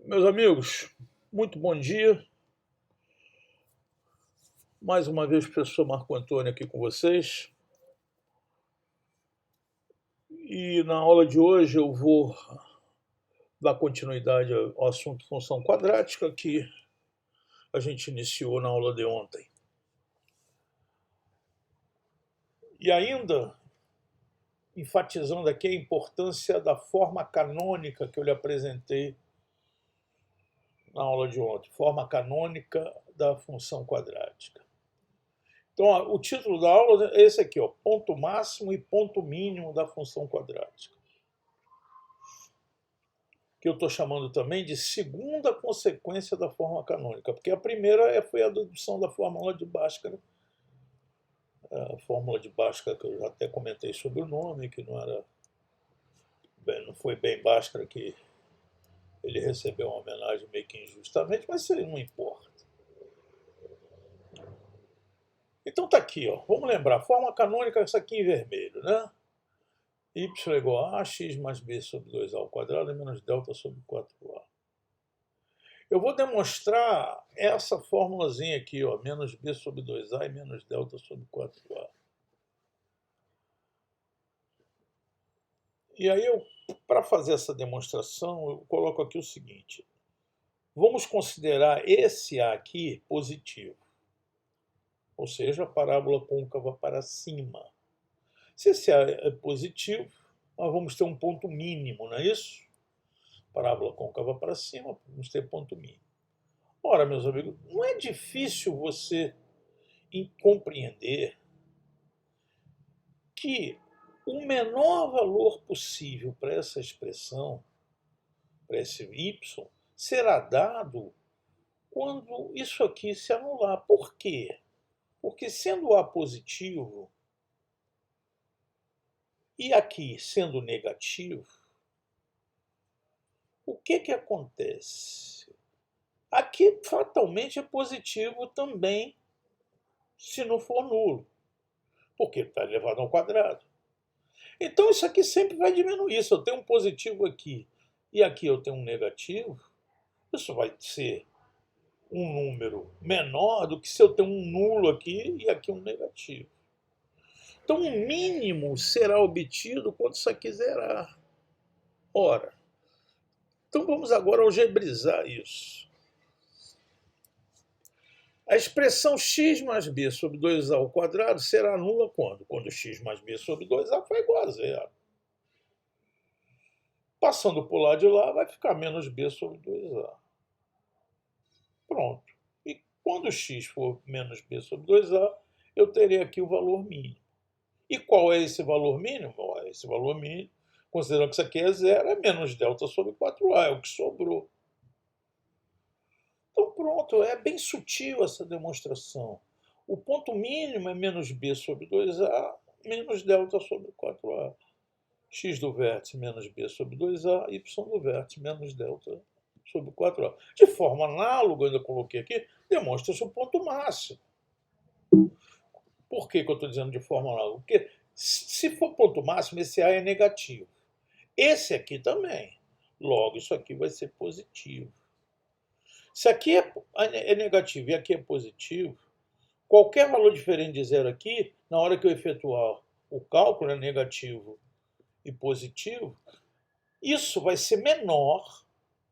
Meus amigos, muito bom dia. Mais uma vez, professor Marco Antônio aqui com vocês. E na aula de hoje eu vou dar continuidade ao assunto função quadrática que a gente iniciou na aula de ontem. E ainda enfatizando aqui a importância da forma canônica que eu lhe apresentei na aula de ontem, forma canônica da função quadrática. Então, o título da aula é esse aqui, ó, ponto máximo e ponto mínimo da função quadrática, que eu estou chamando também de segunda consequência da forma canônica, porque a primeira foi a dedução da fórmula de Bhaskara, a fórmula de Bhaskara que eu já até comentei sobre o nome, que não foi bem Bhaskara que ele recebeu uma homenagem meio que injustamente, mas isso não importa. Então tá aqui, ó. Vamos lembrar, forma canônica, essa aqui em vermelho, né? Y igual a x mais b sobre 2a ao quadrado menos delta sobre 4a. Eu vou demonstrar essa formulazinha aqui, ó, menos b sobre 2a e menos delta sobre 4a. E aí, para fazer essa demonstração, eu coloco aqui o seguinte. Vamos considerar esse A aqui positivo, ou seja, a parábola côncava para cima. Se esse A é positivo, nós vamos ter um ponto mínimo, não é isso? Parábola côncava para cima, vamos ter ponto mínimo. Ora, meus amigos, não é difícil você compreender que o menor valor possível para essa expressão, para esse y, será dado quando isso aqui se anular. Por quê? Porque sendo A positivo e aqui sendo negativo, o que acontece? Aqui fatalmente é positivo também, se não for nulo, porque está elevado ao quadrado. Então isso aqui sempre vai diminuir. Se eu tenho um positivo aqui e aqui eu tenho um negativo, isso vai ser um número menor do que se eu tenho um nulo aqui e aqui um negativo. Então o mínimo será obtido quando isso aqui zerar. Ora, então vamos agora algebrizar isso. A expressão x mais b sobre 2a ao quadrado será nula quando? Quando x mais b sobre 2a for igual a zero. Passando por lá de lá, vai ficar menos b sobre 2a. Pronto. E quando x for menos b sobre 2a, eu terei aqui o valor mínimo. E qual é esse valor mínimo? Esse valor mínimo, considerando que isso aqui é zero, é menos delta sobre 4a, é o que sobrou. Então pronto, é bem sutil essa demonstração. O ponto mínimo é menos b sobre 2a, menos delta sobre 4a. X do vértice menos b sobre 2a, y do vértice menos delta sobre 4a. De forma análoga, eu ainda coloquei aqui, demonstra-se o ponto máximo. Por que eu estou dizendo de forma análoga? Porque se for ponto máximo, esse A é negativo. Esse aqui também. Logo, isso aqui vai ser positivo. Se aqui é negativo e aqui é positivo, qualquer valor diferente de zero aqui, na hora que eu efetuar o cálculo, é negativo e positivo, isso vai ser menor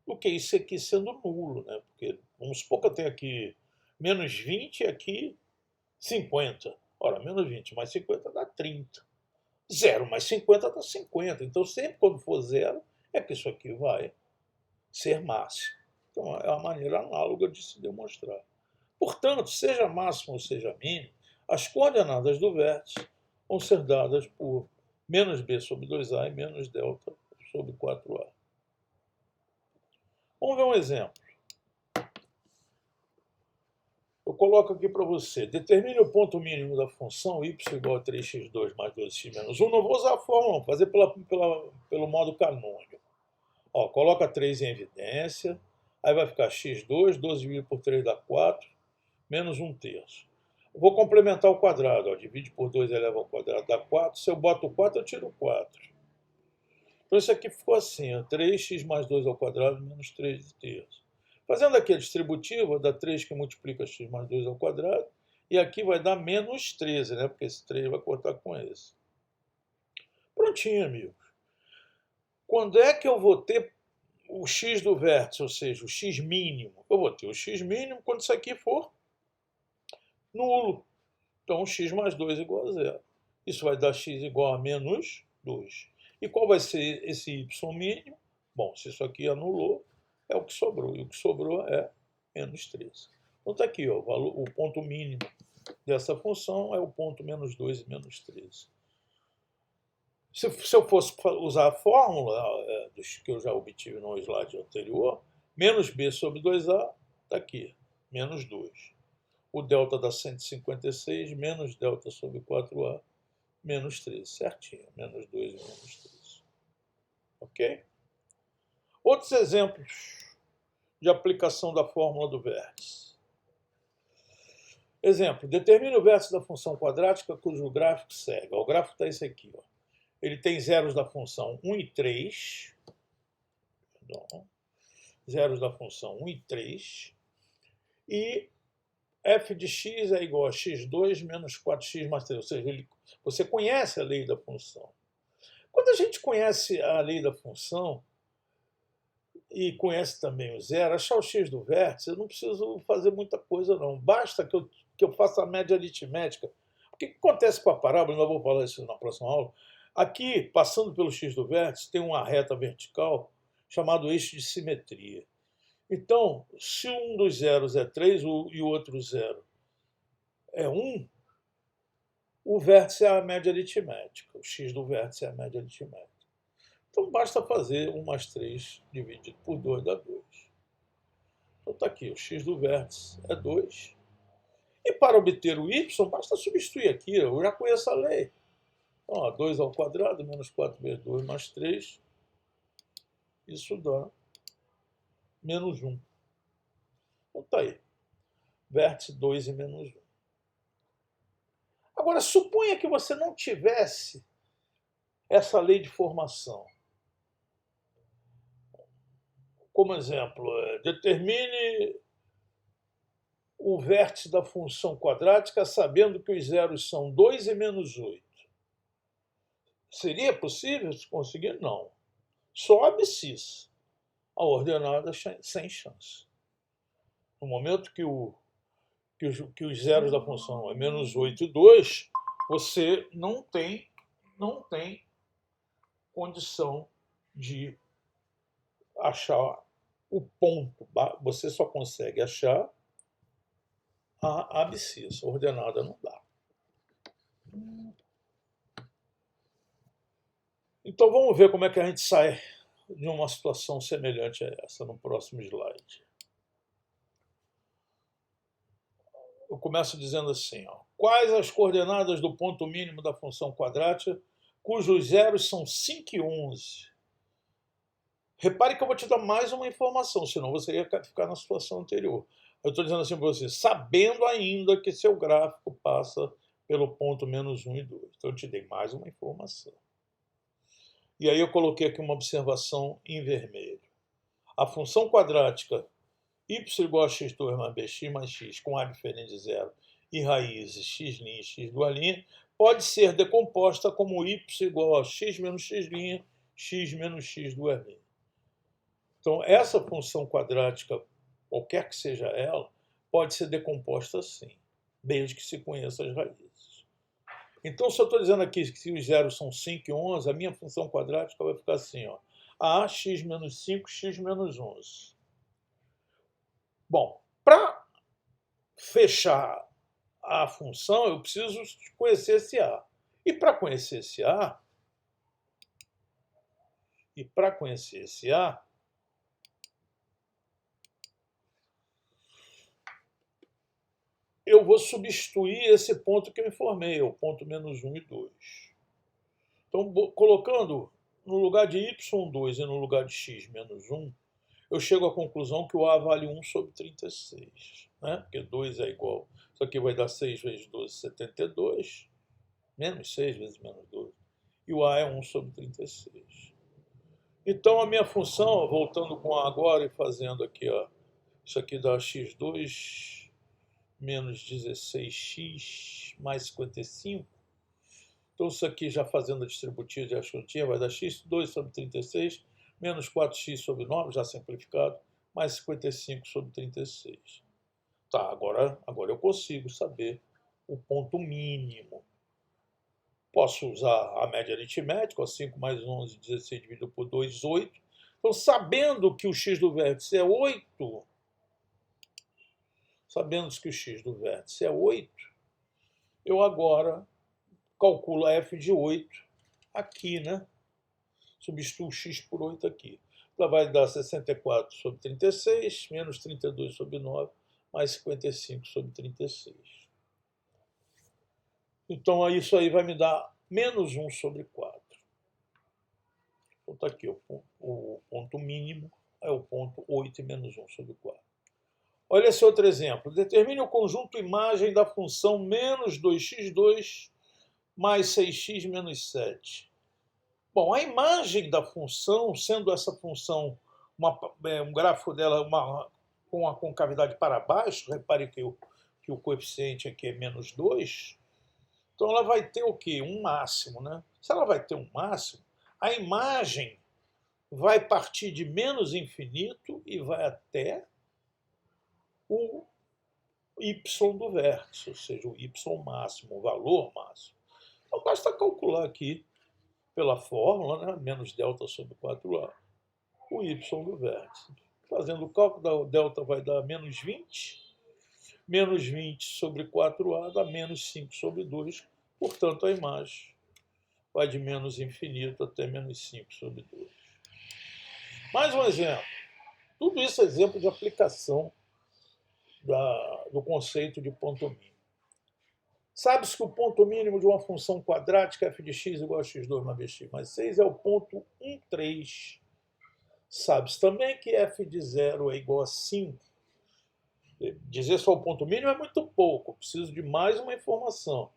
do que isso aqui sendo nulo, né? Porque vamos supor que eu tenho aqui menos 20 e aqui 50. Ora, menos 20 mais 50 dá 30. Zero mais 50 dá 50. Então, sempre quando for zero, é que isso aqui vai ser máximo. Então, é uma maneira análoga de se demonstrar. Portanto, seja máximo ou seja mínimo, as coordenadas do vértice vão ser dadas por menos b sobre 2a e menos delta sobre 4a. Vamos ver um exemplo. Eu coloco aqui para você. Determine o ponto mínimo da função y igual a 3x2 mais 12x menos 1. Não vou usar a fórmula, vou fazer pelo modo canônico. Ó, coloca 3 em evidência. Aí vai ficar x2, 12 dividido por 3 dá 4, menos 1/3. Vou complementar o quadrado. Ó, divide por 2 eleva ao quadrado dá 4. Se eu boto 4, eu tiro 4. Então isso aqui ficou assim, ó, 3x mais 2 ao quadrado menos 3 terços. Fazendo aqui a distributiva, dá 3 que multiplica x mais 2 ao quadrado, e aqui vai dar menos 13, né? Porque esse 3 vai cortar com esse. Prontinho, amigos. Quando é que eu vou ter o x do vértice, ou seja, o x mínimo? Eu vou ter o x mínimo quando isso aqui for nulo. Então, x mais 2 igual a zero. Isso vai dar x igual a menos 2. E qual vai ser esse y mínimo? Bom, se isso aqui anulou, é o que sobrou. E o que sobrou é menos 13. Então está aqui, ó, o ponto mínimo dessa função é o ponto menos 2 e menos 13. Se eu fosse usar a fórmula que eu já obtive no slide anterior, menos b sobre 2a está aqui, menos 2. O delta dá 156, menos delta sobre 4a, menos 13, certinho, menos 2 e menos 13. Ok? Outros exemplos de aplicação da fórmula do vértice. Exemplo, determine o vértice da função quadrática cujo gráfico segue. O gráfico está esse aqui. Ó. Ele tem zeros da função 1 e 3. Perdão, zeros da função 1 e 3. E f de x é igual a x2 menos 4x mais 3. Ou seja, você conhece a lei da função. Quando a gente conhece a lei da função e conhece também o zero, achar o x do vértice, eu não preciso fazer muita coisa, não. Basta que eu faça a média aritmética. O que acontece com a parábola? Eu vou falar isso na próxima aula. Aqui, passando pelo x do vértice, tem uma reta vertical chamada eixo de simetria. Então, se um dos zeros é 3 e o outro zero é 1, o vértice é a média aritmética. O x do vértice é a média aritmética. Então, basta fazer 1 mais 3 dividido por 2 dá 2. Então, está aqui, o x do vértice é 2. E para obter o y, basta substituir aqui. Eu já conheço a lei. Então, ó, 2 ao quadrado, menos 4 vezes 2 mais 3. Isso dá menos 1. Então, está aí. Vértice 2 e menos 1. Agora, suponha que você não tivesse essa lei de formação. Como exemplo, determine o vértice da função quadrática sabendo que os zeros são 2 e menos 8. Seria possível conseguir? Não. Só abscissa. A ordenada sem chance. No momento que os zeros da função é menos 8 e 2, você não tem condição de achar o ponto. Você só consegue achar a abscissa. A ordenada não dá. Então vamos ver como é que a gente sai de uma situação semelhante a essa no próximo slide. Eu começo dizendo assim, ó, quais as coordenadas do ponto mínimo da função quadrática cujos zeros são 5 e 11? Repare que eu vou te dar mais uma informação, senão você ia ficar na situação anterior. Eu estou dizendo assim para você, sabendo ainda que seu gráfico passa pelo ponto menos 1 e 2. Então eu te dei mais uma informação. E aí eu coloquei aqui uma observação em vermelho. A função quadrática y igual a x2 mais bx mais x com a diferente de zero e raízes x' e x dualinha pode ser decomposta como y igual a x menos x', x menos x dualinha. Então, essa função quadrática, qualquer que seja ela, pode ser decomposta assim, desde que se conheça as raízes. Então, se eu estou dizendo aqui que os zeros são 5 e 11, a minha função quadrática vai ficar assim, ó, a x menos 5, x menos 11. Bom, para fechar a função, eu preciso conhecer esse A. E para conhecer esse A, eu vou substituir esse ponto que eu informei, o ponto menos 1 e 2. Então, colocando no lugar de y2 e no lugar de x menos 1, eu chego à conclusão que o A vale 1 sobre 36. Né? Porque 2 é igual. Isso aqui vai dar 6 vezes 12, 72. Menos 6 vezes menos 12. E o A é 1 sobre 36. Então a minha função, voltando com A agora e fazendo aqui, ó, isso aqui dá x2 menos 16x mais 55. Então isso aqui já fazendo a distributiva de Ascontinha vai dar x2 sobre 36 menos 4x sobre 9, já simplificado, mais 55 sobre 36. Tá, agora eu consigo saber o ponto mínimo. Posso usar a média aritmética, 5 mais 11, 16 dividido por 2, 8. Então, sabendo que o x do vértice é 8, eu agora calculo a f de 8 aqui, né? Substituo x por 8 aqui. Então vai dar 64 sobre 36, menos 32 sobre 9, mais 55 sobre 36. Então isso aí vai me dar menos 1 sobre 4. Então está aqui o ponto mínimo, é o ponto 8 e menos 1 sobre 4. Olha esse outro exemplo. Determine o conjunto imagem da função menos 2x2 mais 6x menos 7. Bom, a imagem da função, sendo essa função um gráfico dela com a concavidade para baixo, repare que o coeficiente aqui é menos 2, então ela vai ter o quê? Um máximo, né? Se ela vai ter um máximo, a imagem vai partir de menos infinito e vai até o y do vértice, ou seja, o y máximo, o valor máximo. Então basta calcular aqui, pela fórmula, né, menos delta sobre 4a, o y do vértice. Fazendo o cálculo, delta vai dar menos 20. Menos 20 sobre 4a dá menos 5 sobre 2. Portanto, a imagem vai de menos infinito até menos 5 sobre 2. Mais um exemplo. Tudo isso é exemplo de aplicação do conceito de ponto mínimo. Sabe-se que o ponto mínimo de uma função quadrática f de x igual a x2 mais bx mais 6 é o ponto 13. Sabe-se também que f de 0 é igual a 5. Dizer só o ponto mínimo é muito pouco, preciso de mais uma informação.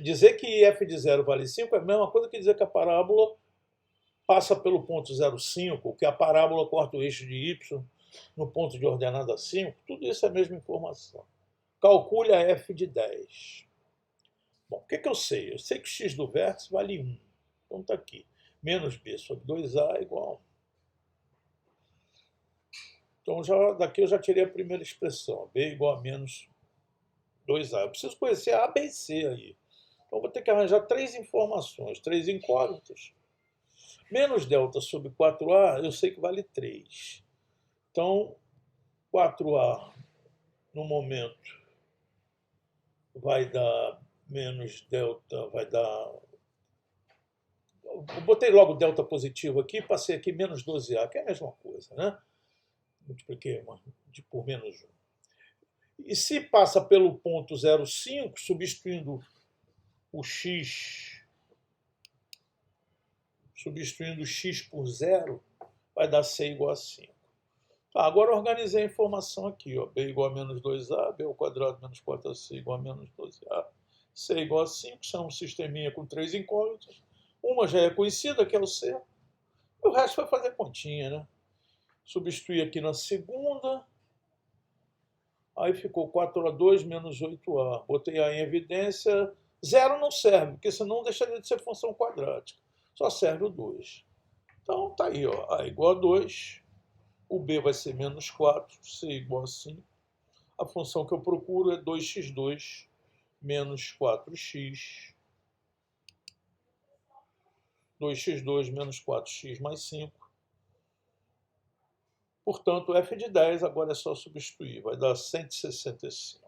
Dizer que f de 0 vale 5 é a mesma coisa que dizer que a parábola passa pelo ponto 0,5, que a parábola corta o eixo de y no ponto de ordenada 5, tudo isso é a mesma informação. Calcule a f de 10. Bom, o que eu sei? Eu sei que o x do vértice vale 1. Então está aqui. Menos b sobre 2a é igual a 1. Então daqui eu já tirei a primeira expressão. B igual a menos 2a. Eu preciso conhecer a, b e c aí. Então vou ter que arranjar 3 informações, 3 incógnitas. Menos delta sobre 4a, eu sei que vale 3. Então, 4a no momento vai dar menos delta, vai dar... Eu botei logo delta positivo aqui, passei aqui menos 12a, que é a mesma coisa, né? Multipliquei por menos 1. E se passa pelo ponto 0,5, substituindo o x por 0, vai dar c igual a 5. Tá, agora organizei a informação aqui. Ó. B igual a menos 2a, b ao quadrado menos 4ac igual a menos 12a, c igual a 5, são um sisteminha com 3 incógnitas. Uma já é conhecida, que é o c. E o resto vai fazer continha, né? Substituir aqui na segunda. Aí ficou 4a2 menos 8a. Botei a em evidência. 0 não serve, porque senão deixaria de ser função quadrática. Só serve o 2. Então tá aí, ó. A igual a 2. O b vai ser menos 4. C igual a 5. A função que eu procuro é 2x2 menos 4x. 2x2 menos 4x mais 5. Portanto, f de 10 agora é só substituir. Vai dar 165.